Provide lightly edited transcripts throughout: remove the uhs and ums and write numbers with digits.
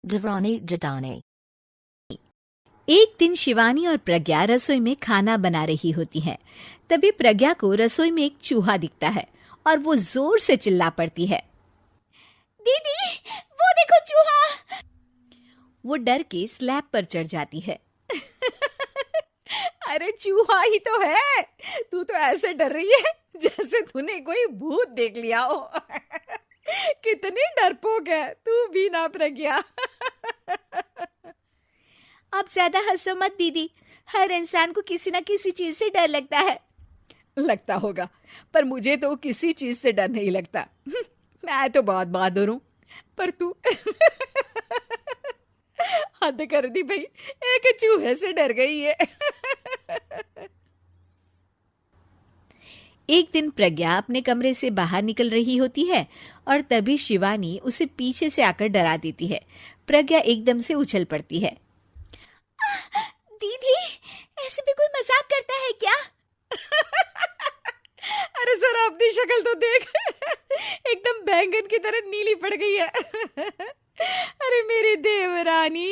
Devrani Jadani। एक दिन शिवानी और प्रज्ञा रसोई में खाना बना रही होती हैं। तभी प्रज्ञा को रसोई में एक चूहा दिखता है और वो जोर से चिल्ला पड़ती है, दीदी वो देखो चूहा। वो डर के स्लैब पर चढ़ जाती है। अरे चूहा ही तो है, तू तो ऐसे डर रही है जैसे तूने कोई भूत देख लिया हो। कितनी डरपोक है तू भी ना प्रज्ञा। आप ज्यादा हंसो मत दीदी, हर इंसान को किसी ना किसी चीज से डर लगता है। लगता होगा, पर मुझे तो किसी चीज से डर नहीं लगता। मैं तो बहुत बहादुर हूं, पर तू हद कर दी भाई, एक चूहे से डर गई है। एक दिन प्रज्ञा अपने कमरे से बाहर निकल रही होती है और तभी शिवानी उसे पीछे से आकर डरा देती है। प्रज्ञा एकदम से उछल पड़ती है। दीदी ऐसे भी कोई मजाक करता है क्या? अरे जरा अपनी शक्ल तो देख, एकदम बैंगन की तरह नीली पड़ गई है। अरे मेरी देवरानी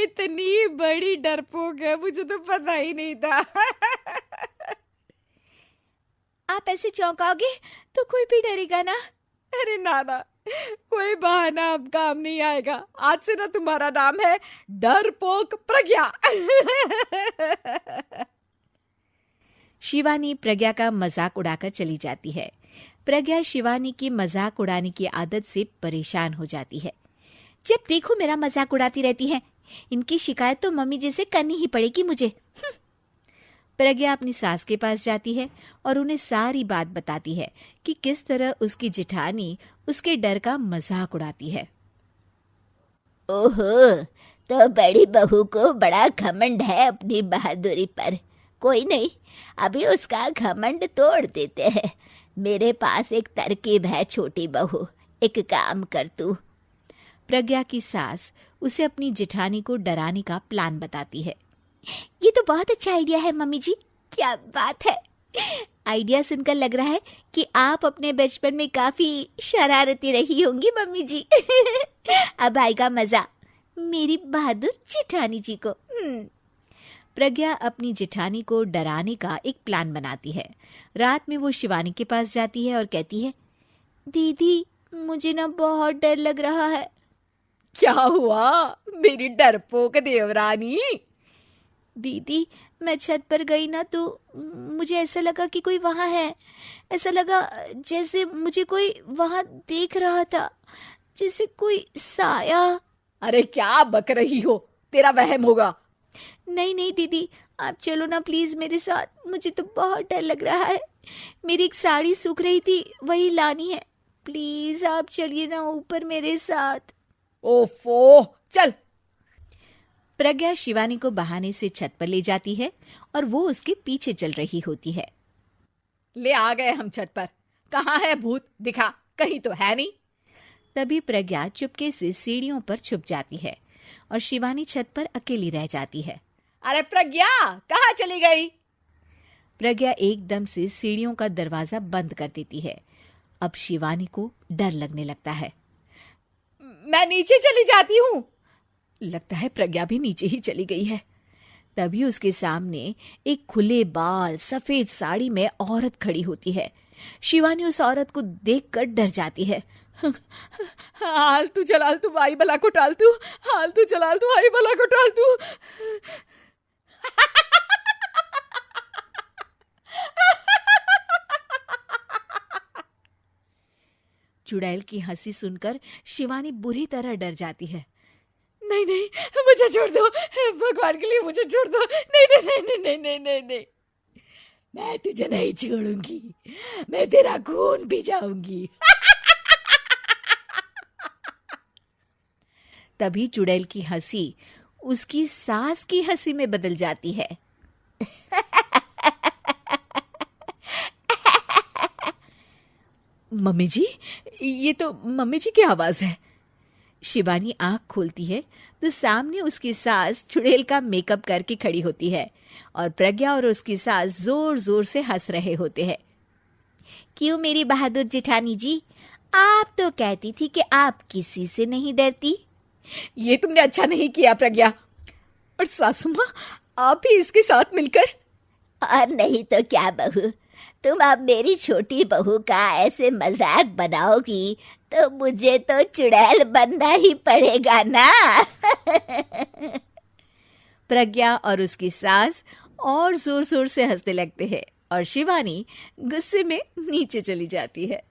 इतनी बड़ी डरपोक है, मुझे तो पता ही नहीं था। आप ऐसे चौंकाओगे तो कोई भी डरेगा ना? अरे नाना, कोई बहाना अब काम नहीं आएगा। आज से ना तुम्हारा नाम है डरपोक प्रज्ञा। शिवानी प्रज्ञा का मजाक उड़ाकर चली जाती है। प्रज्ञा शिवानी की मजाक उड़ाने की आदत से परेशान हो जाती है। जब देखो मेरा मजाक उड़ाती रहती है, इनकी शिकायत तो मम्मी जी से करनी ही पड़ेगी मुझे। प्रज्ञा अपनी सास के पास जाती है और उन्हें सारी बात बताती है कि किस तरह उसकी जेठानी उसके डर का मजाक उड़ाती है। ओहो, तो बड़ी बहू को बड़ा घमंड है अपनी बहादुरी पर। कोई नहीं, अभी उसका घमंड तोड़ देते हैं। मेरे पास एक तरकीब है छोटी बहू, एक काम कर तू। प्रज्ञा की सास उसे अपनी जेठानी को डराने का प्लान बताती है। ये तो बहुत अच्छा आइडिया है मम्मी जी, क्या बात है। आइडिया सुनकर लग रहा है कि आप अपने बचपन में काफी शरारती रही होंगी मम्मी जी। अब आएगा मजा मेरी बहादुर जेठानी जी को। प्रज्ञा अपनी जेठानी को डराने का एक प्लान बनाती है। रात में वो शिवानी के पास जाती है और कहती है, दीदी मुझे ना बहुत डर लग रहा है। क्या हुआ मेरी डरपोक देवरानी? दीदी मैं छत पर गई ना तो मुझे ऐसा लगा कि कोई वहां है। ऐसा लगा जैसे मुझे कोई वहां देख रहा था, जैसे कोई साया। अरे क्या बक रही हो, तेरा वहम होगा। नहीं नहीं दीदी, आप चलो ना प्लीज मेरे साथ, मुझे तो बहुत डर लग रहा है। मेरी एक साड़ी सूख रही थी, वही लानी है। प्लीज आप चलिए ना ऊपर मेरे साथ। ओफो चल। प्रज्ञा शिवानी को बहाने से छत पर ले जाती है और वो उसके पीछे चल रही होती है। ले आ गए हम छत पर, कहाँ है भूत, दिखा, कहीं तो है नहीं। तभी प्रज्ञा चुपके से सीढ़ियों पर छुप जाती है और शिवानी छत पर अकेली रह जाती है। अरे प्रज्ञा कहाँ चली गई? प्रज्ञा एकदम से सीढ़ियों का दरवाजा बंद कर देती है। अब शिवानी को डर लगने लगता है। मैं नीचे चली जाती हूँ। लगता है प्रज्ञा भी नीचे ही चली गई है। तभी उसके सामने एक खुले बाल सफेद साड़ी में औरत खड़ी होती है। शिवानी उस औरत को देखकर डर जाती है। हाल तू जलाल तू आई बला को टाल तू, हाल तू जलाल तू आई बला को टाल तू। चुड़ैल की हंसी सुनकर शिवानी बुरी तरह डर जाती है। नहीं नहीं मुझे छोड़ दो, भगवान के लिए मुझे छोड़ दो। नहीं नहीं नहीं नहीं नहीं नहीं नहीं, मैं तुझे नहीं छोड़ूंगी, मैं तेरा खून पी जाऊंगी। तभी चुड़ैल की हंसी उसकी सास की हंसी में बदल जाती है। मम्मी जी, ये तो मम्मी जी की आवाज है। शिवानी आंख खोलती है तो सामने उसकी सास चुड़ैल का मेकअप करके खड़ी होती है और प्रज्ञा और उसकी सास जोर जोर से हंस रहे होते हैं। क्यों मेरी बहादुर जेठानी जी, आप तो कहती थी कि आप किसी से नहीं डरती। ये तुमने अच्छा नहीं किया प्रज्ञा। और सासू माँ, आप भी इसके साथ मिलकर। और नहीं तो क्या बहू, तुम अब मेरी छोटी बहू का ऐसे मजाक बनाओगी तो मुझे तो चुड़ैल बनना ही पड़ेगा ना। प्रज्ञा और उसकी सास और जोर जोर से हंसने लगते हैं और शिवानी गुस्से में नीचे चली जाती है।